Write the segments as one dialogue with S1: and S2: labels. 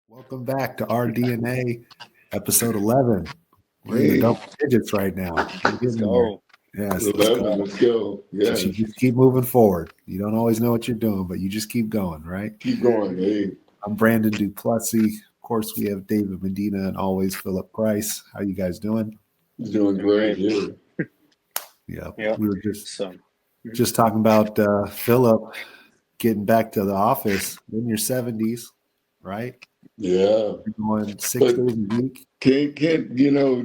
S1: Welcome back to our DNA, episode 11. We're in the
S2: Hey,
S1: double digits right now. We're
S3: Let's
S1: getting there.
S3: go.
S1: Yes, let's
S2: 11,
S1: go.
S2: let's go.
S1: Just, you
S2: Yes,
S1: just keep moving forward. You don't always know what you're doing, but you just keep going, right?
S2: keep going. Hey,
S1: I'm Brandon Duplessis. Of course, we have David Medina and always Philip Price. How you guys doing?
S2: doing great here.
S1: Yeah,
S3: Yeah.
S1: we were just
S3: So,
S1: just talking about Philip getting back to the office in your 70s, right?
S2: Yeah,
S1: You're going 6
S2: but
S1: days a week.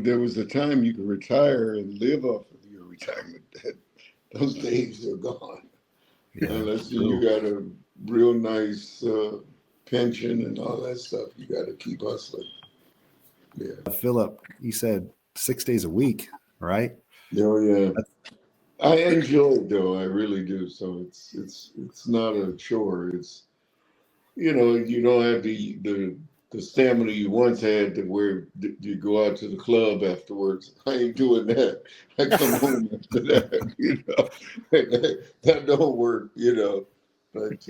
S2: there was a time you could retire and live off of your retirement. Those days are gone.
S1: Yeah,
S2: Unless you
S1: true.
S2: got a real nice pension and all that stuff, you got to keep hustling. Yeah.
S1: Philip, you said 6 days a week, right?
S2: Oh, yeah. I enjoy it though. I really do. So it's not a chore. It's you don't have the stamina you once had to where you go out to the club afterwards. I ain't doing that. I come home after that, that don't work. But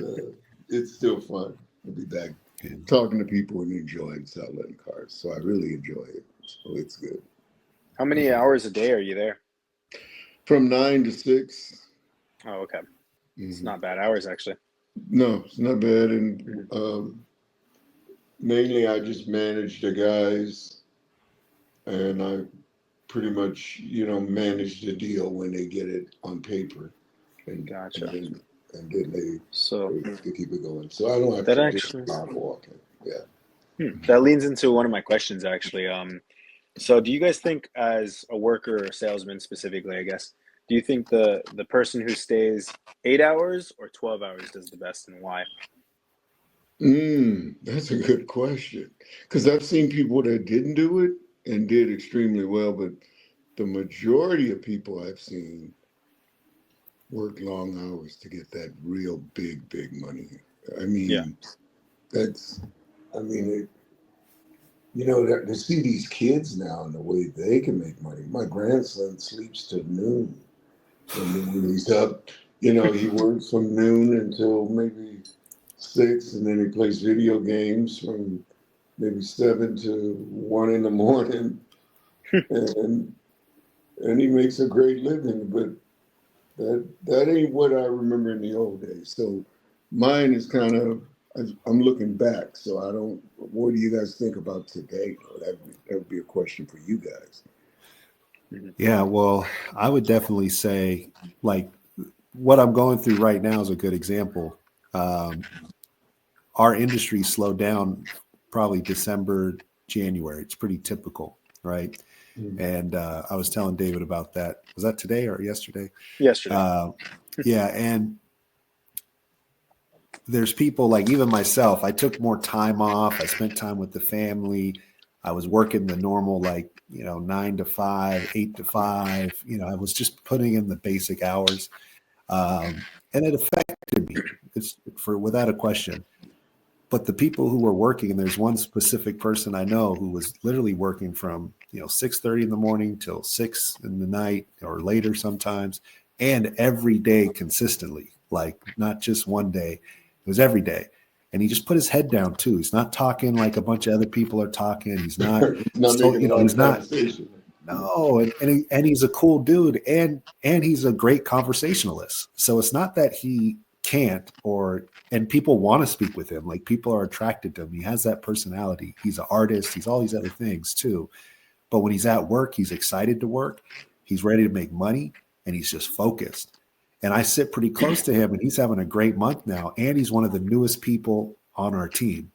S2: it's still fun. I'll be back
S1: And
S2: talking to people and enjoying selling cars. So I really enjoy it. So it's good.
S3: how many
S1: yeah,
S3: hours a day are you there?
S2: From 9 to 6.
S3: Oh, okay. It's
S2: Mhm.
S3: not bad hours, actually.
S2: No, it's not bad. And mainly I just manage the guys and I pretty much, manage the deal when they get it on paper, and and
S3: Gotcha.
S2: then and then
S3: So
S2: they keep it going. So I don't have
S3: that
S2: to do
S3: actually,
S2: a lot of walking. Yeah.
S3: that leads into one of my questions, actually. So do you guys think, as a worker or salesman specifically, I guess, do you think the person who stays 8 hours or 12 hours does the best, and why?
S2: That's a good question. Because I've seen people that didn't do it and did extremely well, but the majority of people I've seen work long hours to get that real big money. I
S3: Yeah.
S2: mean, that's, I mean, to see these kids now and the way they can make money. My grandson sleeps till noon, and then when he's up, he works from noon until maybe 6, and then he plays video games from maybe 7 to 1 in the morning, and he makes a great living. But that ain't what I remember in the old days. So mine is kind of, I'm looking back. So I don't. What do you guys think about today? That would be a question for you guys.
S3: Mhm.
S1: yeah. Well, I would definitely say, like, what I'm going through right now is a good example. Um, our industry slowed down probably December, January. It's pretty typical, right?
S2: Mm.
S1: And I was telling David about that. Was that today or yesterday?
S3: Yesterday.
S1: Uh, yeah, and there's people like even myself. I took more time off. I spent time with the family. I was working the normal 9 to 5, 8 to 5. I was just putting in the basic hours, and it affected me. It's for without a question. But the people who were working, and there's one specific person I know who was literally working from 6:30 in the morning till 6 in the night or later sometimes, and every day consistently, like not just one day, it was every day. And he just put his head down too. He's not talking like a bunch of other people are talking. He's not
S2: Not
S1: so
S2: making a lot
S1: he's
S2: of
S1: not
S2: conversation.
S1: no, and he's a cool dude, and he's a great conversationalist. So it's not that he can't and people want to speak with him. Like people are attracted to him. He has that personality. He's an artist. He's all these other things too. But when he's at work, he's excited to work. He's ready to make money, and he's just focused. And I sit pretty close to him, and he's having a great month now. And he's one of the newest people on our team.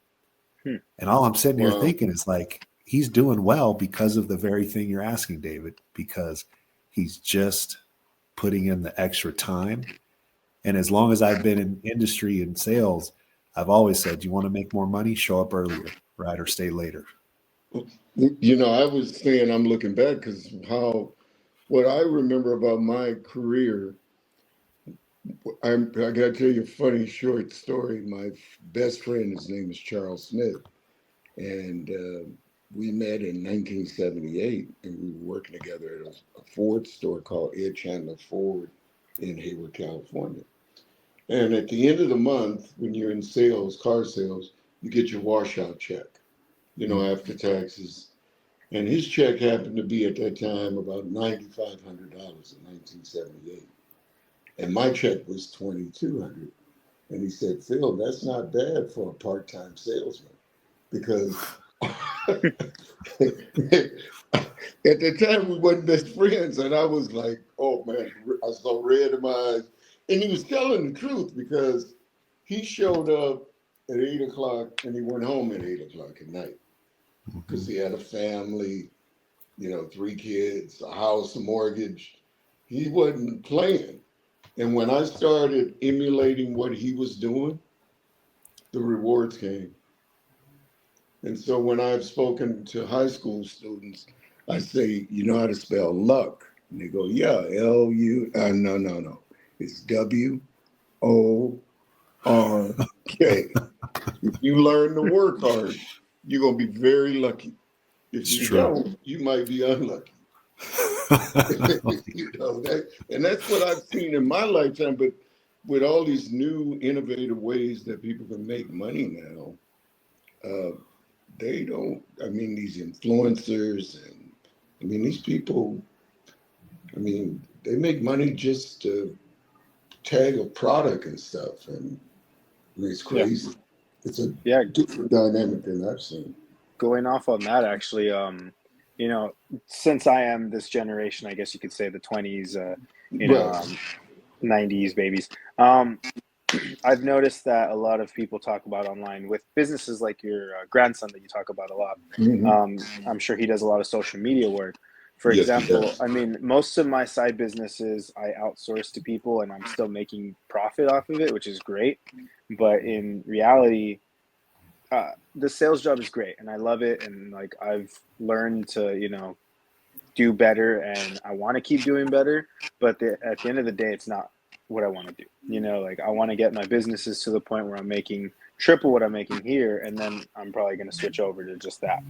S3: Hmm.
S1: And all I'm sitting here
S2: Wow.
S1: thinking is like, he's doing well because of the very thing you're asking, David, because he's just putting in the extra time. And as long as I've been in industry and sales, I've always said, you want to make more money, show up earlier, right? Or stay later.
S2: I was saying I'm looking back because what I remember about my career. I got to tell you a funny short story. My best friend, his name is Charles Smith, and we met in 1978, and we were working together at a Ford store called Ed Chandler Ford in Hayward, California. And at the end of the month, when you're in sales, car sales, you get your washout check. after taxes. And his check happened to be at that time about $9,500 in 1978. And my check was $2,200. And he said, Phil, that's not bad for a part-time salesman. Because at the time we wasn't best friends. And I was like, oh man, I saw red in my eyes. And he was telling the truth because he showed up at 8 o'clock and he went home at 8 o'clock at night because he had a family, 3 kids, a house, a mortgage. He wasn't playing. And when I started emulating what he was doing, the rewards came. And so when I've spoken to high school students, I say, you know how to spell luck? And they go, yeah, L-U, no. It's W-O-R-K. If you learn to work hard, you're going to be very lucky. If you don't, you might be unlucky. And that's what I've seen in my lifetime. But with all these new innovative ways that people can make money now, they don't, these influencers and these people, they make money just to tag a product and stuff. And it's crazy. It's a different dynamic than I've seen.
S3: Going off on that, actually, since I am this generation, I guess you could say the 20s, 90s babies. I've noticed that a lot of people talk about online with businesses like your grandson that you talk about a lot. I'm sure he does a lot of social media work. For example, most of my side businesses I outsource to people and I'm still making profit off of it, which is great. But in reality, the sales job is great and I love it. And like, I've learned to, do better and I want to keep doing better. But at the end of the day, it's not what I want to do. I want to get my businesses to the point where I'm making triple what I'm making here. And then I'm probably going to switch over to just that.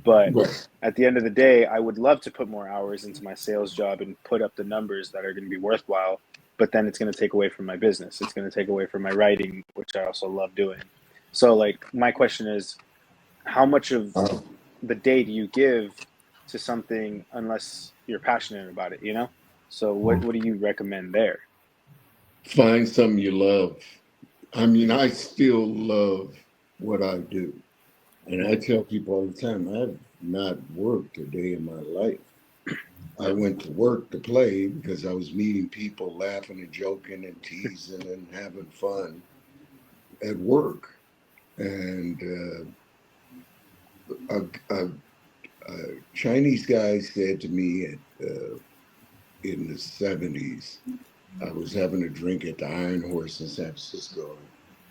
S3: But at the end of the day, I would love to put more hours into my sales job and put up the numbers that are going to be worthwhile. But then it's going to take away from my business. It's going to take away from my writing, which I also love doing. So my question is, how much of the day do you give to something unless you're passionate about it, So what do you recommend there?
S2: Find something you love. I still love what I do. And I tell people all the time, I've not worked a day in my life. I went to work to play because I was meeting people, laughing and joking and teasing and having fun at work. And a Chinese guy said to me in the 70s, I was having a drink at the Iron Horse in San Francisco,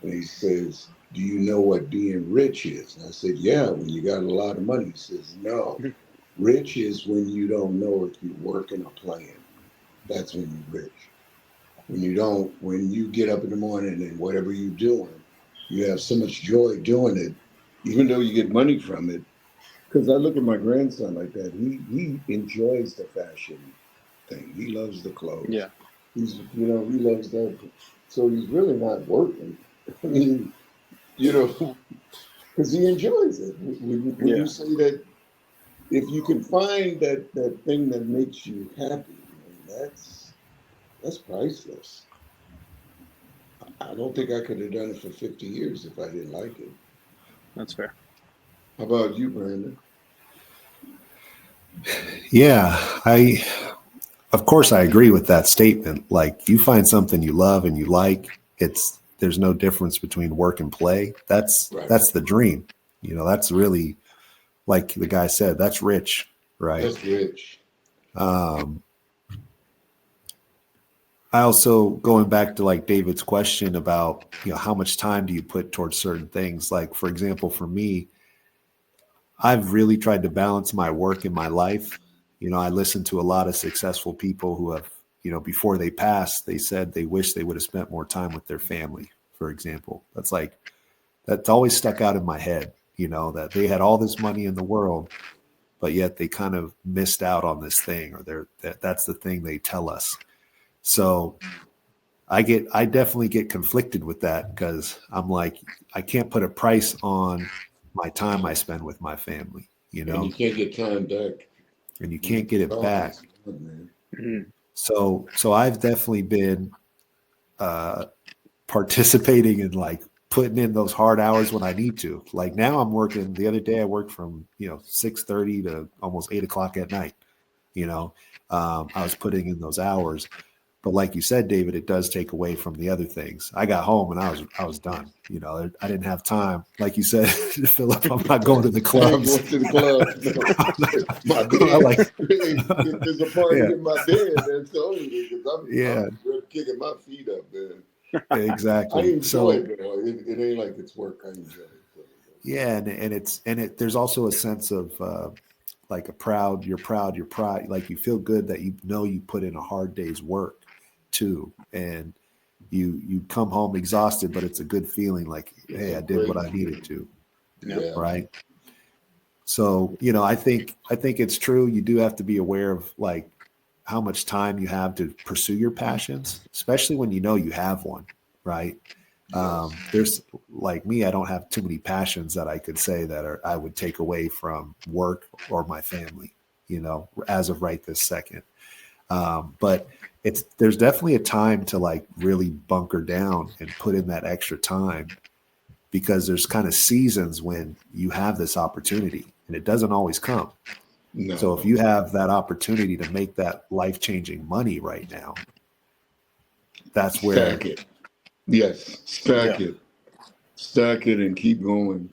S2: and he says, do you know what being rich is? And I said, yeah, when you got a lot of money. He says, no, rich is when you don't know if you're working or playing. That's when you're rich. When you get up in the morning and whatever you're doing, you have so much joy doing it, even though you get money from it. Because I look at my grandson like that. He enjoys the fashion thing. He loves the clothes.
S3: Yeah.
S2: He loves that. So he's really not working. Because he enjoys it. When you say that, if you can find that thing that makes you happy, that's priceless. I don't think I could have done it for 50 years if I didn't like it.
S3: That's fair.
S2: How about you, Brandon?
S1: Yeah, of course I agree with that statement. Like, you find something you love and you like, there's no difference between work and play. That's the dream. That's really, like the guy said, that's rich, right?
S2: That's rich.
S1: I also, going back to like David's question about, how much time do you put towards certain things? Like, for example, for me, I've really tried to balance my work and my life. I listen to a lot of successful people who have, before they passed, they said they wish they would have spent more time with their family, for example. That's always stuck out in my head, that they had all this money in the world, but yet they kind of missed out on this thing, or that's the thing they tell us. So I definitely get conflicted with that, because I'm like, I can't put a price on my time I spend with my family,
S2: And you can't get time back.
S1: and you can't get it back.
S2: Man.
S3: Mhm.
S1: So I've definitely been participating in like putting in those hard hours when I need to. Like now I'm working. The other day I worked from 6:30 to almost 8 o'clock at night. I was putting in those hours. But like you said, David, it does take away from the other things. I got home and I was done. I didn't have time. Like you said, Philip, I'm not going to the
S2: I ain't
S1: clubs.
S2: going to the club. No. My
S1: I like,
S2: bed. If there's a party
S1: yeah,
S2: in my bed, that's the only thing. Because
S1: yeah,
S2: I'm just kicking my feet up, man. I
S1: exactly.
S2: enjoy
S1: So
S2: it though. It ain't like it's work. I enjoy it.
S1: yeah, and there's also a sense of like you're proud, like you feel good that you put in a hard day's work too, and you come home exhausted, but it's a good feeling, like,
S2: It's
S1: hey,
S2: a
S1: I did what
S2: great
S1: I needed
S2: feeling.
S1: to,
S2: Yeah.
S1: right? So I think it's true. You do have to be aware of like how much time you have to pursue your passions, especially when you know you have one, right?
S2: Yes.
S1: There's like me, I don't have too many passions that I could say I would take away from work or my family, as of right this second. But there's definitely a time to like really bunker down and put in that extra time, because there's kind of seasons when you have this opportunity and it doesn't always come. So if
S2: No.
S1: you have that opportunity to make that life-changing money right now, that's where,
S2: Stack it. Yes.
S3: Yeah.
S2: Stack it. Stack it and keep going.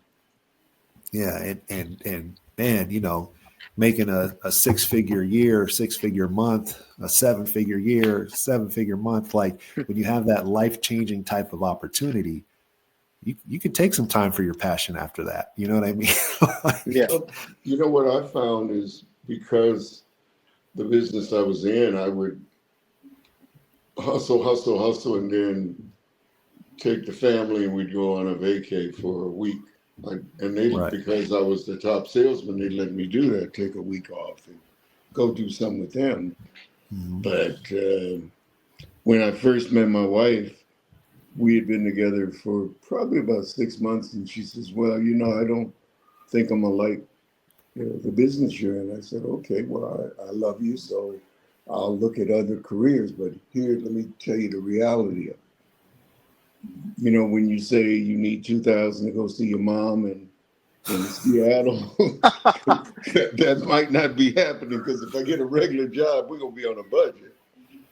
S1: yeah, and man, making a six-figure year, six-figure month, a seven-figure year, seven-figure month, like when you have that life-changing type of opportunity, you can take some time for your passion after that. You know what I mean?
S3: Yeah.
S2: You know what I found is because the business I was in, I would hustle, hustle, hustle, and then take the family and we'd go on a vacay for a week. And they,
S1: Right.
S2: because I was the top salesman, they let me do that, take a week off and go do something with them.
S1: Mhm.
S2: But when I first met my wife, we had been together for probably about 6 months, and she says, "Well, I don't think I'm gonna like the business you're in." I said, "Okay, well, I love you, so I'll look at other careers, but here, let me tell you the reality of it. When you say you need 2,000 to go see your mom in Seattle, that might not be happening because if I get a regular job, we're gonna be on a budget."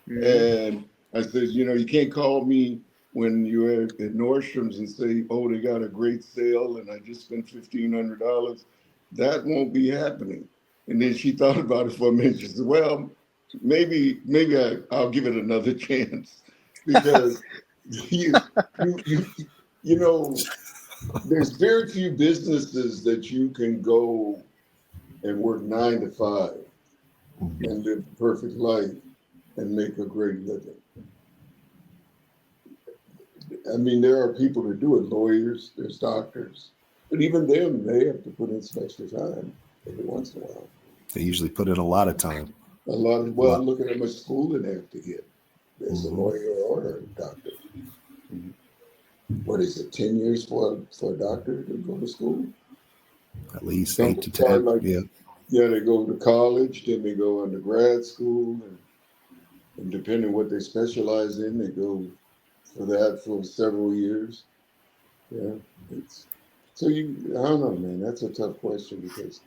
S3: Mhm.
S2: And I said, you can't call me when you're at Nordstrom's and say, "Oh, they got a great sale and I just spent $1,500. That won't be happening." And then she thought about it for a minute. She said, "Well, maybe I'll give it another chance because you, you, you know, there's very few businesses that you can go and work 9 to 5
S1: Mhm.
S2: and live a perfect life and make a great living. I mean, there are people that do it, lawyers, there's doctors, but even them, they have to put in some extra time every once in a while.
S1: They usually put in a lot of time. A
S2: Well,
S1: lot.
S2: look at how much schooling they have to get as a
S1: Mhm.
S2: lawyer or a doctor. What is it, 10 years for a doctor to go to school?
S1: At least
S2: Some
S1: 8 to 10. Yeah.
S2: yeah, they go to college, then they go into grad school, and depending what they specialize in, they go for that for several years. Yeah, it's so I don't know, man. That's a tough question because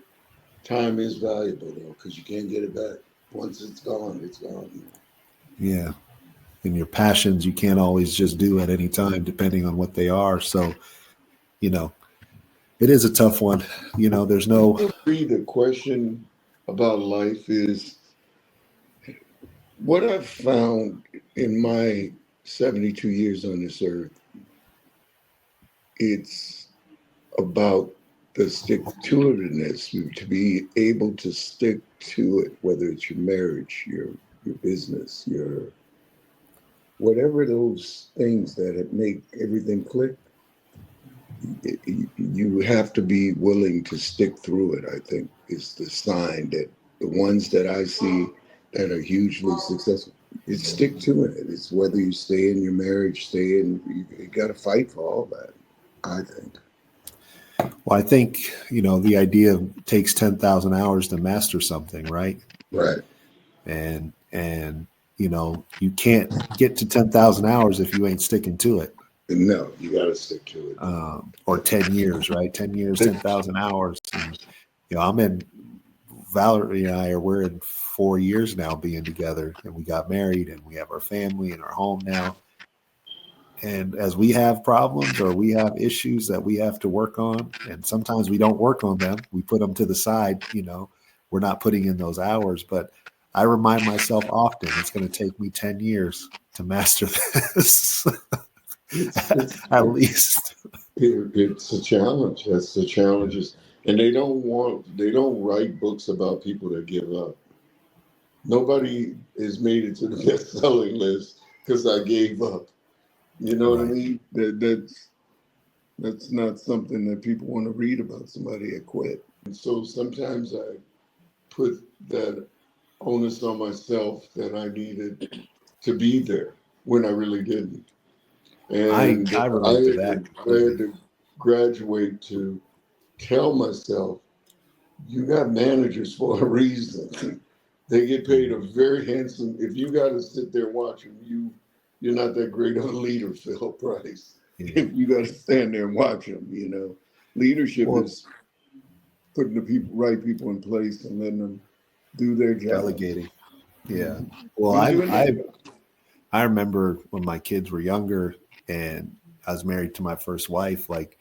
S2: time is valuable though, because you can't get it back. Once it's gone, it's gone.
S1: Yeah. And your passions, you can't always just do at any time, depending on what they are. So, you know, it is a tough one. There's no,
S2: The question about life is what I've found in my 72 years on this earth. It's about the stick to itiveness, to be able to stick to it, whether it's your marriage, your business, your whatever those things that make everything click. You have to be willing to stick through it. I think is the sign that the ones that I see that are hugely successful, it's stick to it. It's whether you stay in your marriage, you got to fight for all that. I think.
S1: Well, I think, the idea takes 10,000 hours to master something, right?
S2: Right.
S1: And you can't get to 10,000 hours if you ain't sticking to it.
S2: No, you got to stick to it.
S1: Or 10 years, right? 10 years, 10,000 hours. And, I'm in, Valerie and we're in 4 years now being together, and we got married and we have our family and our home now. And as we have problems or we have issues that we have to work on, and sometimes we don't work on them, we put them to the side, we're not putting in those hours. But I remind myself often, it's going to take me 10 years to master this. At least.
S2: It's a challenge. That's the challenges. And they don't write books about people that give up. Nobody has made it to the best-selling list because I gave up. You know what I mean? That's not something that people want to read about somebody that quit. And so sometimes I put that onus on myself that I needed to be there when I really didn't. And
S1: I relate to that.
S2: I had to graduate to tell myself, you got managers for a reason. They get paid a very handsome. If you got to sit there and watch them, you're not that great of a leader, Phil Price.
S1: Yeah.
S2: If you got to stand there and watch them, leadership is putting the right people in place and letting them do their job.
S1: Delegating. Yeah. Well, I remember when my kids were younger and I was married to my first wife, like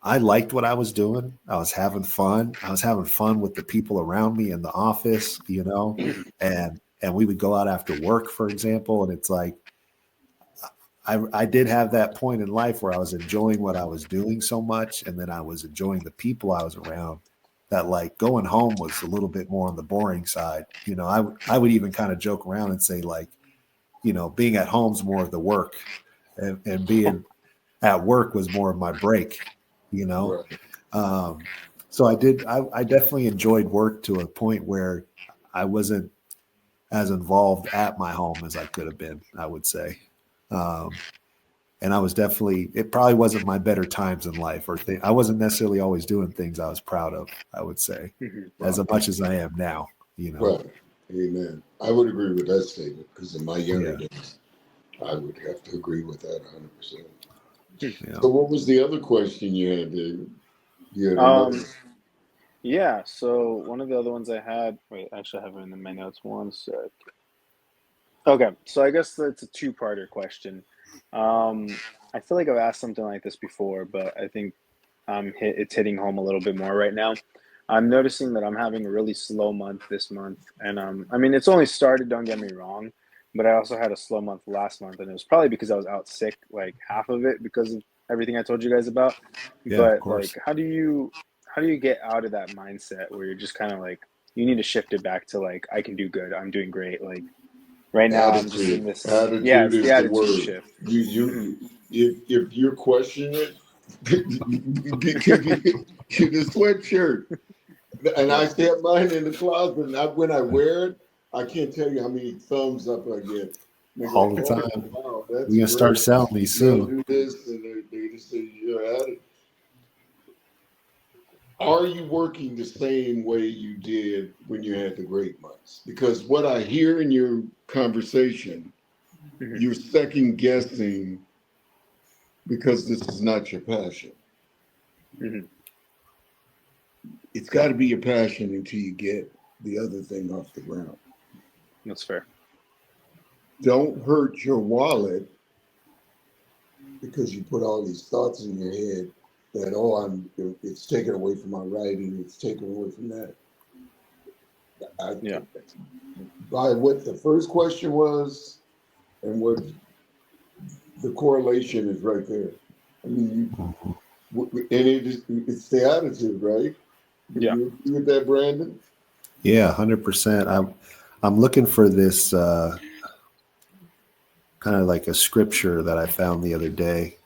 S1: I liked what I was doing. I was having fun. I was having fun with the people around me in the office, and we would go out after work, for example. And it's like, I did have that point in life where I was enjoying what I was doing so much. And then I was enjoying the people I was around, that like going home was a little bit more on the boring side. I would even kind of joke around and say like, being at home's more of the work, and being at work was more of my break,
S2: Right.
S1: So I definitely enjoyed work to a point where I wasn't as involved at my home as I could have been, I would say. And I was it probably wasn't my better times in life, or I wasn't necessarily always doing things I was proud of, I would say, as much as I am now,
S2: Right. Amen. I would agree with that statement because in my younger days, I would have to agree with that 100%.
S1: Yeah.
S2: So what was the other question you had, David? You had another.
S3: Yeah, so one of the other ones I had, wait, actually I have it in my notes, one sec. Okay, so I guess that's a two-parter question. I feel like I've asked something like this before, but I think it's hitting home a little bit more right now. I'm noticing that I'm having a really slow month this month, and I mean, it's only started, don't get me wrong, but I also had a slow month last month, and it was probably because I was out sick, like half of it because of everything I told you guys about.
S1: Yeah, of
S3: But
S1: course.
S3: like, how do you get out of that mindset where you're just kind of like, you need to shift it back to like, I can do good, I'm doing great. Like right now, I'm just in this. Yeah,
S2: Attitude
S3: it's the
S2: is the
S3: attitude
S2: word.
S3: shift.
S2: If you're questioning it, get the sweatshirt. And I have mine in the closet. And when I wear it, I can't tell you how many thumbs up I get.
S1: All the time.
S2: Wow,
S1: We're going to start selling these soon.
S2: Do this, and they just say you're at it. Are you working the same way you did when you had the great months? Because what I hear in your conversation, you're second guessing because this is not your passion. It's got to be your passion until you get the other thing off the ground.
S3: That's fair.
S2: Don't hurt your wallet because you put all these thoughts in your head that, it's taken away from my writing, it's taken away from that. By what the first question was and what the correlation is right there. I mean, it's the attitude, right?
S3: Yeah.
S2: You agree with that, Brandon?
S1: Yeah, 100%. I'm looking for this kind of like a scripture that I found the other day.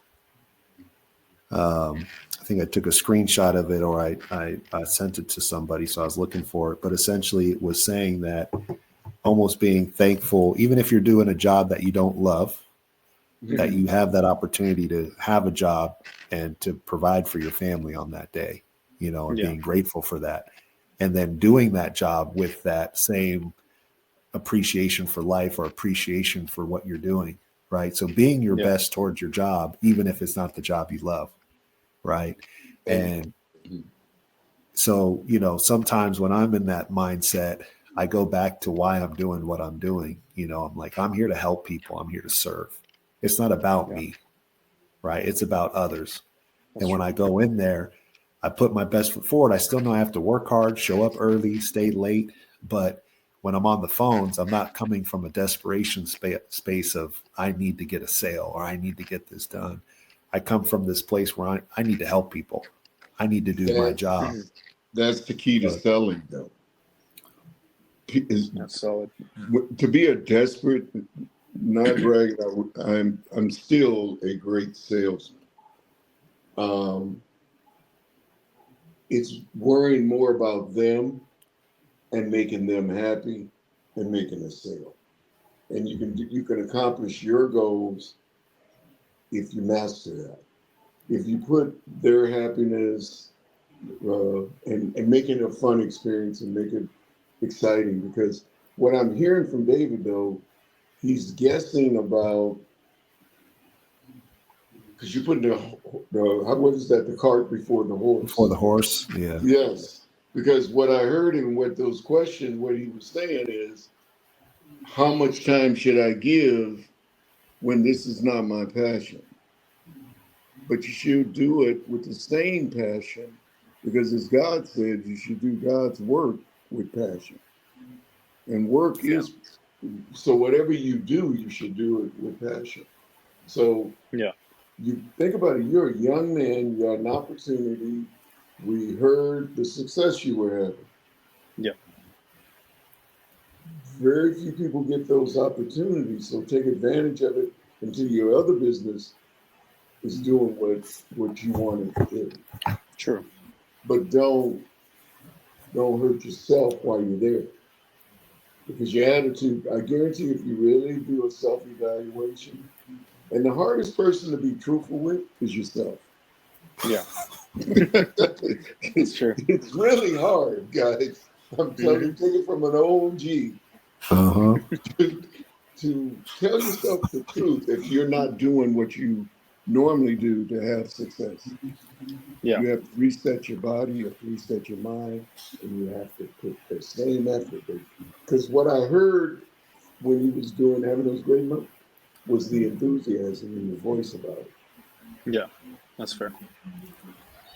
S1: I think I took a screenshot of it, or I sent it to somebody, so I was looking for it. But essentially, it was saying that almost being thankful, even if you're doing a job that you don't love, that you have that opportunity to have a job and to provide for your family on that day, and
S3: Yeah.
S1: being grateful for that. And then doing that job with that same appreciation for life or appreciation for what you're doing, right? So being your
S3: Yeah.
S1: best towards your job, even if it's not the job you love, right? And so, sometimes when I'm in that mindset, I go back to why I'm doing what I'm doing. I'm like, I'm here to help people. I'm here to serve. It's not about
S3: Yeah.
S1: me, right? It's about others.
S3: That's
S1: And when
S3: true.
S1: I go in there, I put my best foot forward. I still know I have to work hard, show up early, stay late. But when I'm on the phones, I'm not coming from a desperation space of I need to get a sale or I need to get this done. I come from this place where I need to help people. I need to do my
S2: That's
S1: job.
S3: Mhm.
S2: that's the key to
S1: So,
S2: selling, though. Is
S3: That's solid.
S2: to be a desperate, not bragging. I'm still a great salesman. Um, it's worrying more about them and making them happy and making a sale. And you can accomplish your goals if you master that. If you put their happiness and make it a fun experience and make it exciting. Because what I'm hearing from David, though, he's guessing about, because you put what is that, the cart before the
S1: before
S2: horse.
S1: the horse, yeah.
S2: Yes, because what I heard him with those questions, what he was saying is, how much time should I give when this is not my passion? But you should do it with the same passion, because as God said, you should do God's work with passion. And work
S3: Yeah.
S2: is, so whatever you do, you should do it with passion. So
S3: Yeah.
S2: you think about it, you're a young man, you got an opportunity. We heard the success you were having.
S3: Yeah.
S2: Very few people get those opportunities, so take advantage of it until your other business is doing what you want it to do.
S3: True.
S2: But don't hurt yourself while you're there. Because your attitude, I guarantee if you really do a self-evaluation, and the hardest person to be truthful with is yourself.
S3: Yeah. That's true.
S2: It's really hard, guys. I'm telling you,
S3: Hmm.
S2: take it from an OG
S1: Uh-huh.
S2: to tell yourself the truth if you're not doing what you normally do to have success.
S3: Yeah.
S2: You have to reset your body, you have to reset your mind, and you have to put the same effort. Because what I heard when he was having those great months was the enthusiasm in your voice about it.
S3: Yeah. That's fair.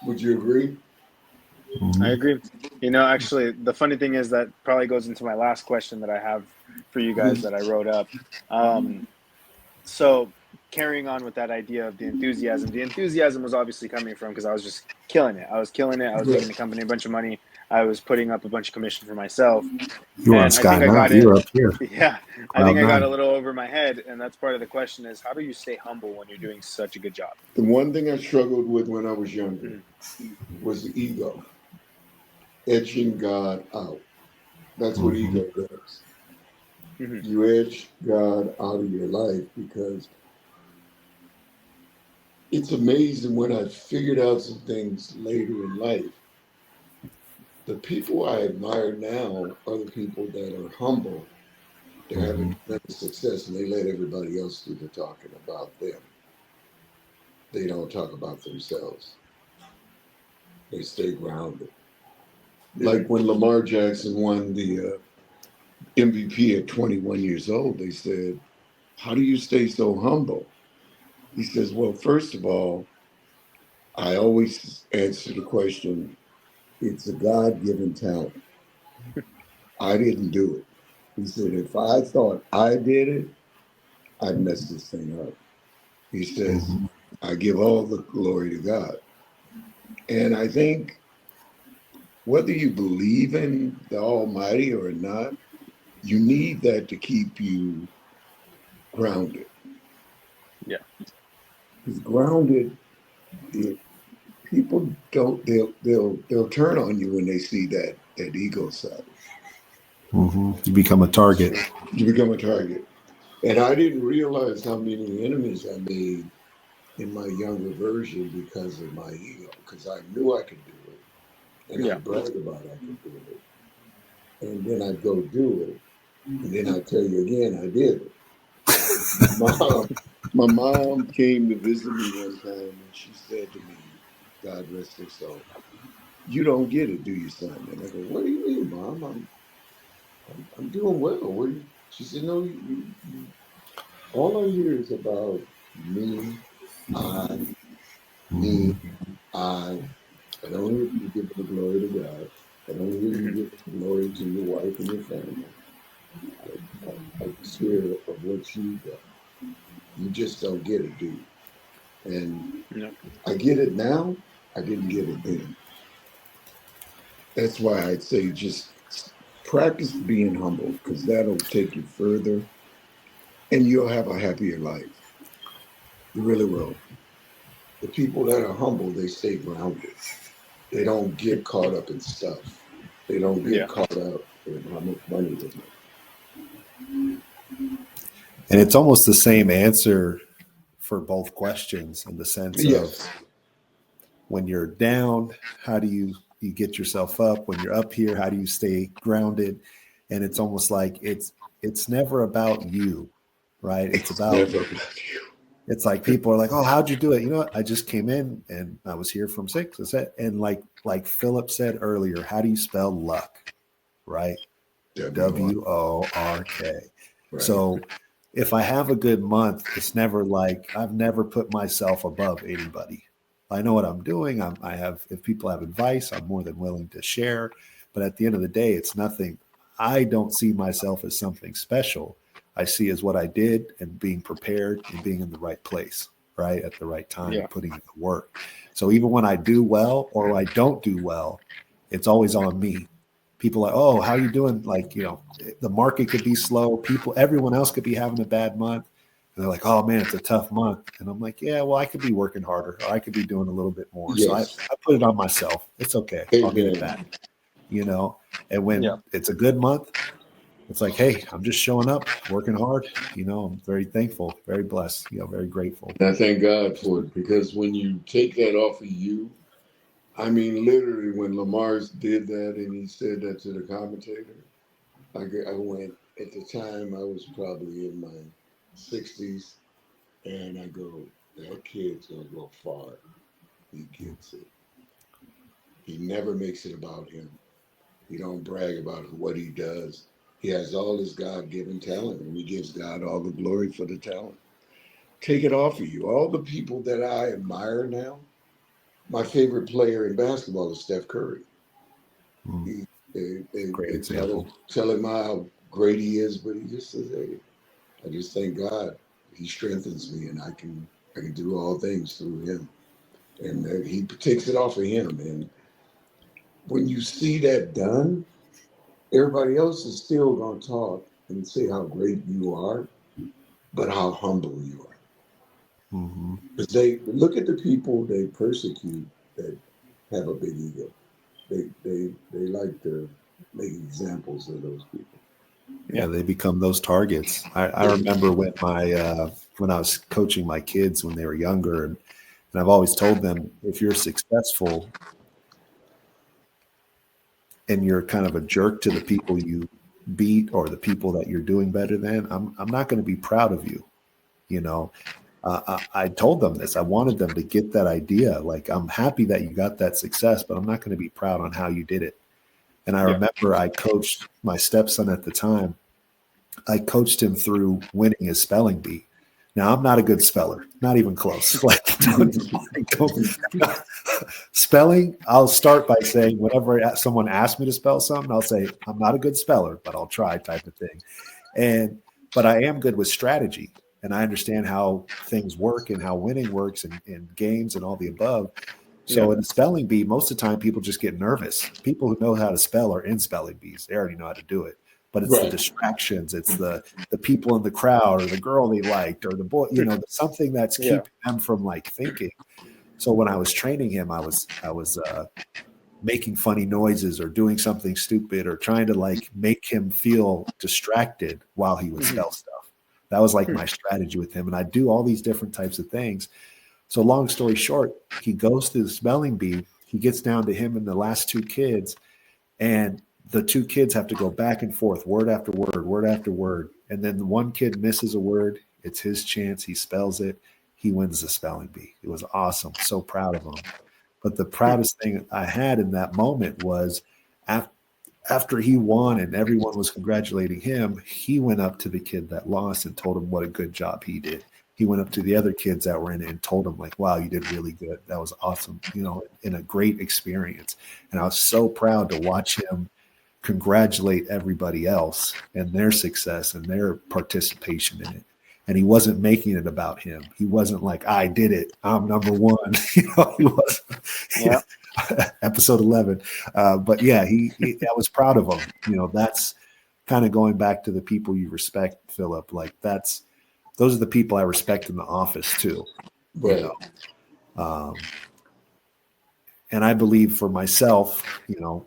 S2: Would you agree?
S3: I
S1: Mhm.
S3: agree. Actually, the funny thing is that probably goes into my last question that I have for you guys that I wrote up. Um, so carrying on with that idea of the enthusiasm was obviously coming from because I was just killing it. I was killing it. I was making the company a bunch of money. I was putting up a bunch of commission for myself.
S1: You were on
S3: And I
S1: Sky
S3: think I got
S1: Nine. You
S3: it.
S1: were up here,
S3: Yeah, I
S1: Cloud
S3: think I got a
S1: Nine.
S3: little over my head. And that's part of the question is how do you stay humble when you're doing such a good job?
S2: The one thing I struggled with when I was younger
S3: Mhm.
S2: was the ego, etching God out. That's what
S1: Mhm.
S2: ego does.
S3: Hmm.
S2: You edge God out of your life because it's amazing when I figured out some things later in life. The people I admire now are the people that are humble. They're having
S1: Mhm.
S2: tremendous success and they let everybody else do the talking about them. They don't talk about themselves. They stay grounded.
S3: Hmm.
S2: Like when Lamar Jackson won the MVP at 21 years old, they said, how do you stay so humble? He says, well, first of all, I always answer the question, it's a God given talent. I didn't do it. He said, if I thought I did it, I'd mess this thing up. He says,
S1: Mhm.
S2: I give all the glory to God. And I think whether you believe in the Almighty or not, you need that to keep you grounded.
S3: Yeah.
S2: Because grounded, it, people don't they'll turn on you when they see that ego side.
S1: Mhm. You become a target.
S2: You become a target. And I didn't realize how many enemies I made in my younger version because of my ego, because I knew I could do it. And I
S3: Yeah.
S2: bragged about I could do it. And then I'd go do it. And then I'd tell you again, I did it. My mom came to visit me one time and she said to me, God rest her soul, you don't get it, do you, son? And I go, what do you mean, Mom? I'm doing well. What do you? She said, no, you all I hear is about me, I, me,
S1: Mhm.
S2: I. I don't hear you giving the glory to God. I don't hear you
S3: Hmm.
S2: giving the glory to your wife and your family. I just hear of what you've done. You just don't get it, do you? And
S3: No.
S2: I get it now. I didn't get it then. That's why I'd say just practice being humble because that'll take you further and you'll have a happier life. You really will. The people that are humble, they stay grounded. They don't get caught up in stuff. They don't get
S3: Yeah.
S2: caught up in how much money they make.
S1: And it's almost the same answer for both questions in the sense of
S2: Yes.
S1: when you're down, how do you get yourself up? When you're up here, how do you stay grounded? And it's almost like it's never about you, right? It's
S2: It's
S1: about
S2: never about you.
S1: it's like people are like, oh, how'd you do it? You know what? I just came in and I was here from 6. That's it. And like Philip said earlier, how do you spell luck? Right?
S2: W-R.
S1: WORK.
S2: Right.
S1: So if I have a good month, it's never like I've never put myself above anybody. I know what I'm doing. I have, if people have advice, I'm more than willing to share. But at the end of the day, it's nothing. I don't see myself as something special. I see as what I did and being prepared and being in the right place, right? At the right time
S3: Yeah.
S1: and putting in the work. So even when I do well or I don't do well, it's always on me. People are, oh, how you doing? Like, the market could be slow. Everyone else could be having a bad month. And they're like, oh man, it's a tough month. And I'm like, yeah, well, I could be working harder or I could be doing a little bit more. So I
S2: Yes.
S1: put it on myself. It's okay. I'll get it
S2: Amen.
S1: back, you know? And
S3: Yeah.
S1: when it's a good month, it's like, hey, I'm just showing up, working hard. I'm very thankful, very blessed, very grateful.
S2: And I thank God for it because when you take that off of you, I mean, literally, when Lamar did that and he said that to the commentator, I went, at the time, I was probably in my 60s, and I go, that kid's going to go far. He gets it. He never makes it about him. He don't brag about what he does. He has all his God-given talent, and he gives God all the glory for the talent. Take it off of you. All the people that I admire now, my favorite player in basketball is Steph Curry.
S1: Mm,
S2: He,
S1: great
S2: they
S1: example.
S2: tell him how great he is, but he just says, "Hey, I just thank God. He strengthens me, and I can do all things through him." And he takes it off of him. And when you see that done, everybody else is still going to talk and say how great you are, but how humble you are.
S1: Hmm.
S2: Because they look at the people they persecute that have a big ego. They like to make examples of those people.
S1: Yeah, they become those targets. I remember when I was coaching my kids when they were younger, and I've always told them if you're successful and you're kind of a jerk to the people you beat or the people that you're doing better than, I'm not going to be proud of you. You know, I told them this. I wanted them to get that idea. Like, I'm happy that you got that success, but I'm not going to be proud on how you did it. And I
S3: Yeah.
S1: remember I coached my stepson at the time. I coached him through winning his spelling bee. Now I'm not a good speller, not even close. Like, don't spelling. I'll start by saying whenever someone asks me to spell something, I'll say I'm not a good speller, but I'll try, type of thing. But I am good with strategy, and I understand how things work and how winning works in games and all the above.
S3: Yeah.
S1: So in the spelling bee, most of the time people just get nervous. People who know how to spell are in spelling bees. They already know how to do it. But it's the
S2: Right.
S1: distractions, it's the people in the crowd or the girl they liked or the boy, something that's
S3: Yeah.
S1: keeping them from like thinking. So when I was training him, I was making funny noises or doing something stupid or trying to like make him feel distracted while he would
S3: Hmm.
S1: spell stuff. That was like my strategy with him. And I do all these different types of things. So long story short, he goes through the spelling bee. He gets down to him and the last two kids, and the two kids have to go back and forth, word after word after word. And then the one kid misses a word. It's his chance. He spells it. He wins the spelling bee. It was awesome. So proud of him. But the proudest thing I had in that moment was after he won and everyone was congratulating him, he went up to the kid that lost and told him what a good job he did. He went up to the other kids that were in it and told them, like, wow, you did really good. That was awesome, in a great experience. And I was so proud to watch him congratulate everybody else and their success and their participation in it. And he wasn't making it about him. He wasn't like, I did it, I'm number one. He was.
S3: Yeah.
S1: Episode 11. But yeah, I was proud of him. That's kind of going back to the people you respect, Philip. Like those are the people I respect in the office too.
S2: Right.
S1: And I believe for myself,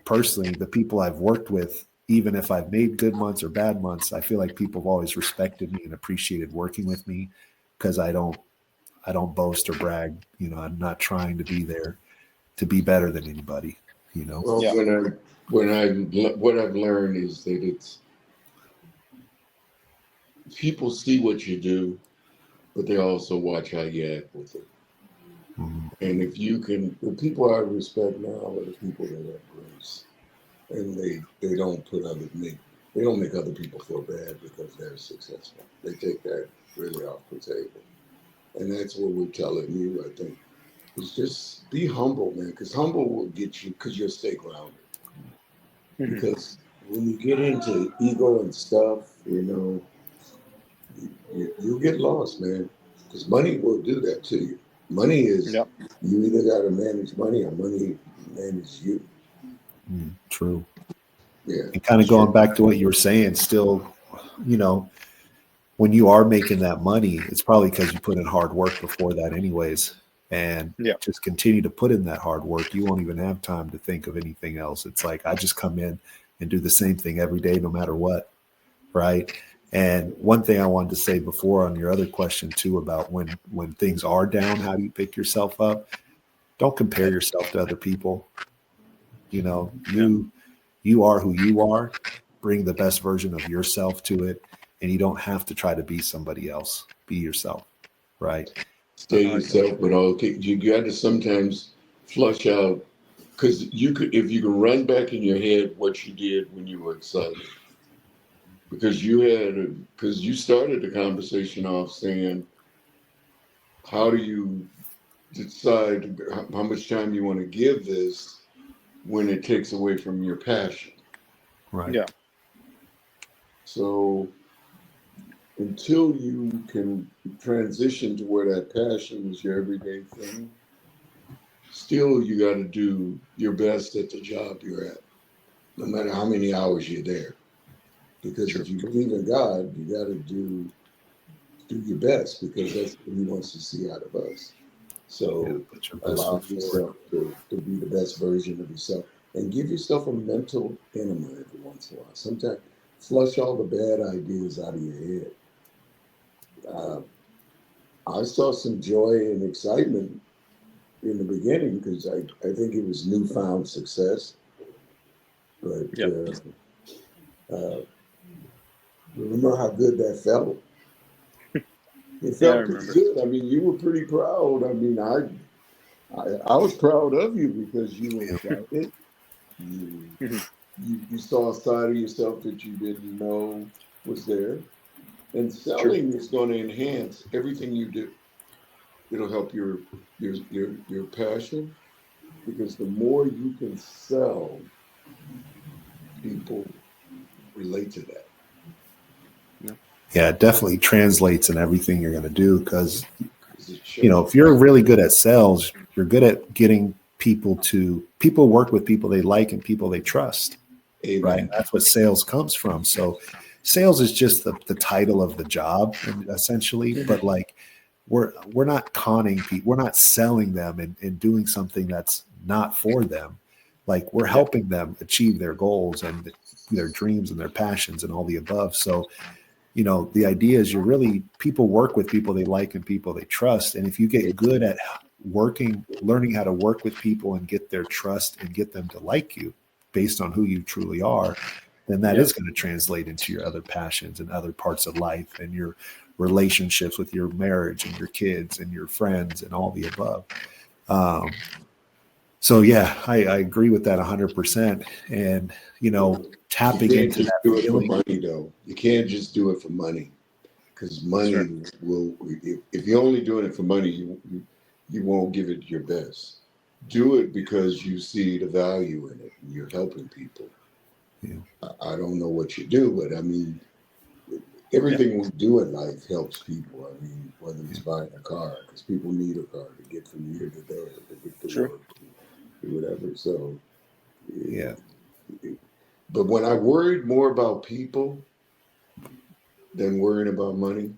S1: personally, the people I've worked with, even if I've made good months or bad months, I feel like people have always respected me and appreciated working with me because I don't boast or brag. I'm not trying to be there to be better than anybody.
S2: Well,
S3: Yeah.
S2: what I've learned is that it's people see what you do, but they also watch how you act with it.
S1: Mm-hmm.
S2: And the people I respect now are the people that have grace, and they don't they don't make other people feel bad because they're successful. They take that really off the table, and that's what we're telling you. I think is just be humble, man, because humble will get you because you'll stay grounded.
S3: Mhm.
S2: Because when you get into ego and stuff, you'll get lost, man. Because money will do that to you. Money is
S3: Yep.
S2: you either got to manage money or money manage you.
S1: True.
S2: Yeah.
S1: And kind of going back to what you were saying, still, when you are making that money, it's probably because you put in hard work before that anyways. And
S3: Yeah.
S1: just continue to put in that hard work. You won't even have time to think of anything else. It's like I just come in and do the same thing every day, no matter what. Right. And one thing I wanted to say before on your other question too, about when things are down, how do you pick yourself up? Don't compare yourself to other people. You are who you are. Bring the best version of yourself to it. And you don't have to try to be somebody else. Be yourself. Right.
S2: Stay yourself, but okay, you got to sometimes flush out because if you can run back in your head what you did when you were excited, because you started the conversation off saying, how do you decide how much time you want to give this when it takes away from your passion?
S1: Right.
S3: Yeah.
S2: So until you can transition to where that passion is your everyday thing, still you got to do your best at the job you're at, no matter how many hours you're there. Because
S3: True.
S2: if you believe in God, you got to do your best because that's what He wants to see out of us. So
S1: Put your best
S2: allow
S1: foot forward.
S2: yourself to be the best version of yourself and give yourself a mental enema every once in a while. Sometimes flush all the bad ideas out of your head. I saw some joy and excitement in the beginning because I think it was newfound success. But
S3: Yeah.
S2: remember how good that felt? It
S3: Yeah, I
S2: felt pretty
S3: remember.
S2: good. I mean, you were pretty proud. I mean, I was proud of you because you were excited. You,
S3: Mhm.
S2: you saw a side of yourself that you didn't know was there. And
S3: True.
S2: selling is going to enhance everything you do. It'll help your passion because the more you can sell, people relate to that.
S1: Yeah, it definitely translates in everything you're going to do because,
S2: 'Cause it shows
S1: if you're really good at sales, you're good at getting people work with people they like and people they trust. Right.
S2: Amen.
S1: That's what sales comes from. So sales is just the title of the job essentially, but like we're not conning people. We're not selling them and doing something that's not for them. Like we're helping them achieve their goals and their dreams and their passions and all the above. So the idea is people work with people they like and people they trust. And if you get good at learning how to work with people and get their trust and get them to like you based on who you truly are, then that is going to translate into your other passions and other parts of life and your relationships with your marriage and your kids and your friends and all the above. So yeah, I agree with that 100%. And, tapping into that
S2: do it
S1: feeling.
S2: for money, though. You can't just do it for money, because money will. If you're only doing it for money, you won't give it your best. Do it because you see the value in it. And you're helping people.
S1: Yeah.
S2: I don't know what you do, but I mean, everything we do in life helps people. I mean, whether it's buying a car, because people need a car to get from here to there, to get to work, to whatever. So,
S1: Yeah.
S2: But when I worried more about people than worrying about money,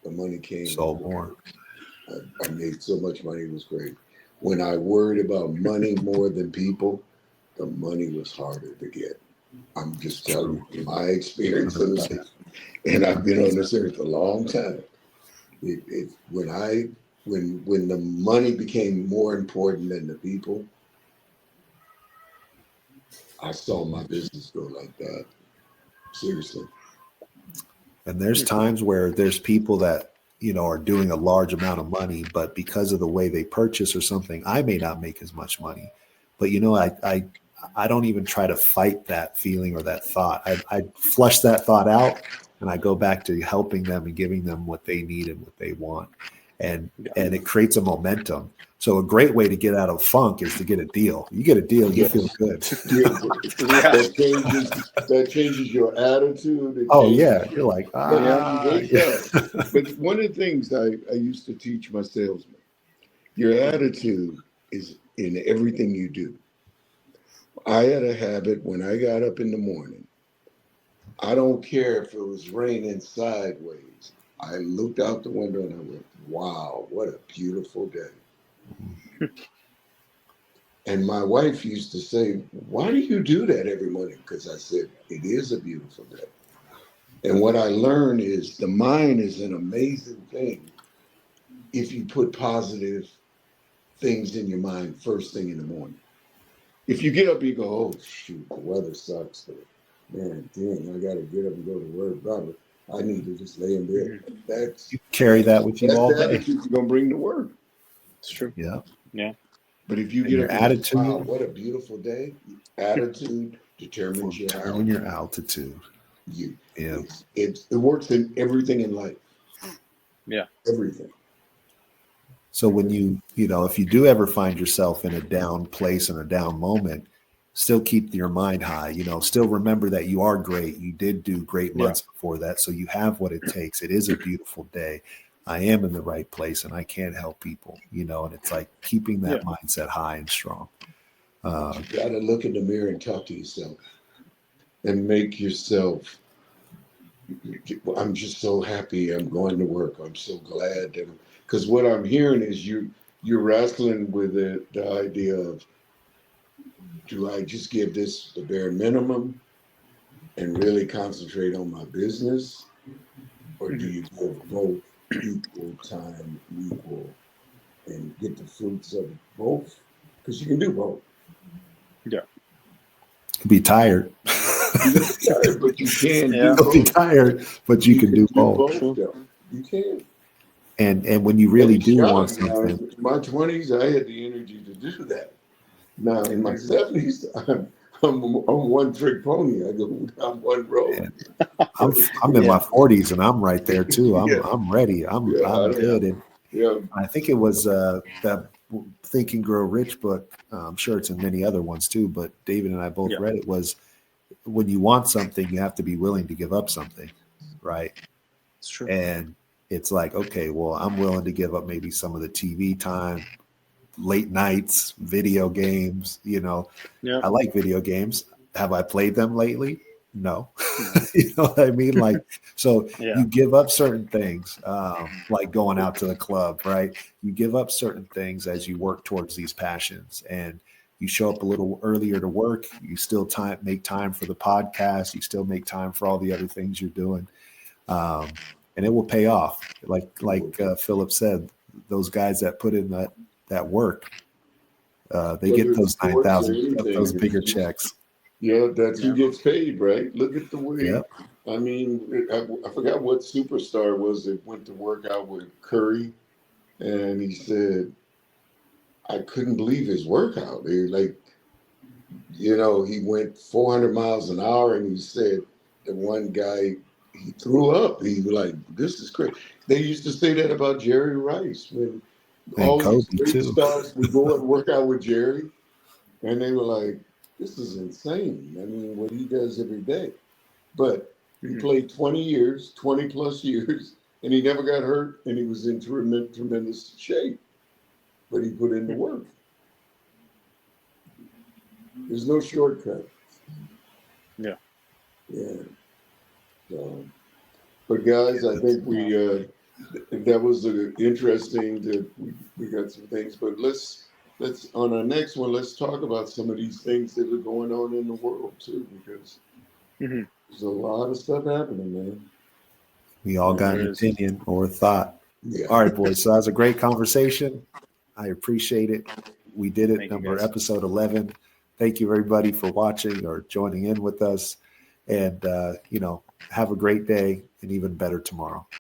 S2: the money came.
S1: So more.
S2: I made so much money, it was great. When I worried about money more than people, the money was harder to get. I'm just telling you my experience in life, and I've been on this earth a long time. When the money became more important than the people, I saw my business go like that. Seriously.
S1: And there's times where there's people that, are doing a large amount of money, but because of the way they purchase or something, I may not make as much money. But, I don't even try to fight that feeling or that thought. I flush that thought out and I go back to helping them and giving them what they need and what they want. And it creates a momentum. So a great way to get out of funk is to get a deal. You get a deal, you feel good.
S2: That changes your attitude.
S1: You're like,
S2: But one of the things I used to teach my salesmen, your attitude is in everything you do. I had a habit when I got up in the morning, I don't care if it was raining sideways. I looked out the window and I went, wow, what a beautiful day. And my wife used to say, why do you do that every morning? Because I said, it is a beautiful day. And what I learned is the mind is an amazing thing if you put positive things in your mind first thing in the morning. If you get up, you go, oh, shoot, the weather sucks. But man, dang, I got to get up and go to work. Blah. I need to just lay in bed.
S1: You carry that with you all day.
S2: That's the attitude you're going to bring to work.
S3: It's true.
S1: Yeah.
S3: Yeah.
S2: But if you get
S1: your
S2: up
S1: attitude,
S2: wow, what a beautiful day. Attitude determines your
S1: altitude.
S2: It works in everything in life.
S3: Yeah.
S2: Everything.
S1: So when if you do ever find yourself in a down place and a down moment, still keep your mind high, still remember that you are great. You did do great months before that. So you have what it takes. It is a beautiful day. I am in the right place and I can help people, and it's like keeping that mindset high and strong.
S2: You got to look in the mirror and talk to yourself and make yourself. I'm just so happy I'm going to work. I'm so glad that, because what I'm hearing is you're wrestling with the idea of, do I just give this the bare minimum and really concentrate on my business, or do you give both equal time, and get the fruits of both? Because you can do both.
S1: Yeah. Be tired.
S2: But you can
S1: be tired, but you can do both.
S2: You can.
S1: And when you really do want something.
S2: In my 20s, I had the energy to do that. Now in my 70s, I'm one trick pony. I go down one road.
S1: I'm in my 40s and I'm right there too. I'm ready. I'm good. And I think it was that Think and Grow Rich book. I'm sure it's in many other ones too, but David and I both read it. Was when you want something, you have to be willing to give up something, right?
S3: It's true.
S1: And it's like, okay, well, I'm willing to give up maybe some of the TV time, late nights, video games. I like video games. Have I played them lately? No. You know what I mean? Like, so you give up certain things, like going out to the club, right? You give up certain things as you work towards these passions, and you show up a little earlier to work. You still make time for the podcast. You still make time for all the other things you're doing. and it will pay off. Like Philip said, those guys that put in that work, they get
S2: Whether it's
S1: those
S2: sports or
S1: 9,000,
S2: anything,
S1: those bigger
S2: it's just,
S1: checks.
S2: yeah, that's
S3: Yeah.
S2: who gets paid, right? Look at the way.
S1: Yep.
S2: I mean, I forgot what superstar was that went to work out with Curry, and he said, I couldn't believe his workout. Like, he went 400 miles an hour, and he said the one guy, he threw up. He was like, this is crazy. They used to say that about Jerry Rice when
S1: And
S2: all these
S1: Kobe
S2: great
S1: too.
S2: stars would go and work out with Jerry, and they were like, this is insane. I mean, what he does every day. But he
S3: Mhm.
S2: played 20 years, 20 plus years, and he never got hurt, and he was in tremendous shape. But he put in the work. There's no shortcut.
S3: Yeah.
S2: Yeah. So, but guys, I think that was interesting that we got some things. But let's on our next one, let's talk about some of these things that are going on in the world too, because
S3: Hmm.
S2: there's a lot of stuff happening, man.
S1: We all
S3: Yeah,
S1: got
S3: there
S1: an
S3: is.
S1: opinion or a thought.
S2: Yeah.
S1: All right, boys. So that was a great conversation. I appreciate it. We did it,
S3: Thank you, guys.
S1: episode 11. Thank you, everybody, for watching or joining in with us. And, have a great day and even better tomorrow.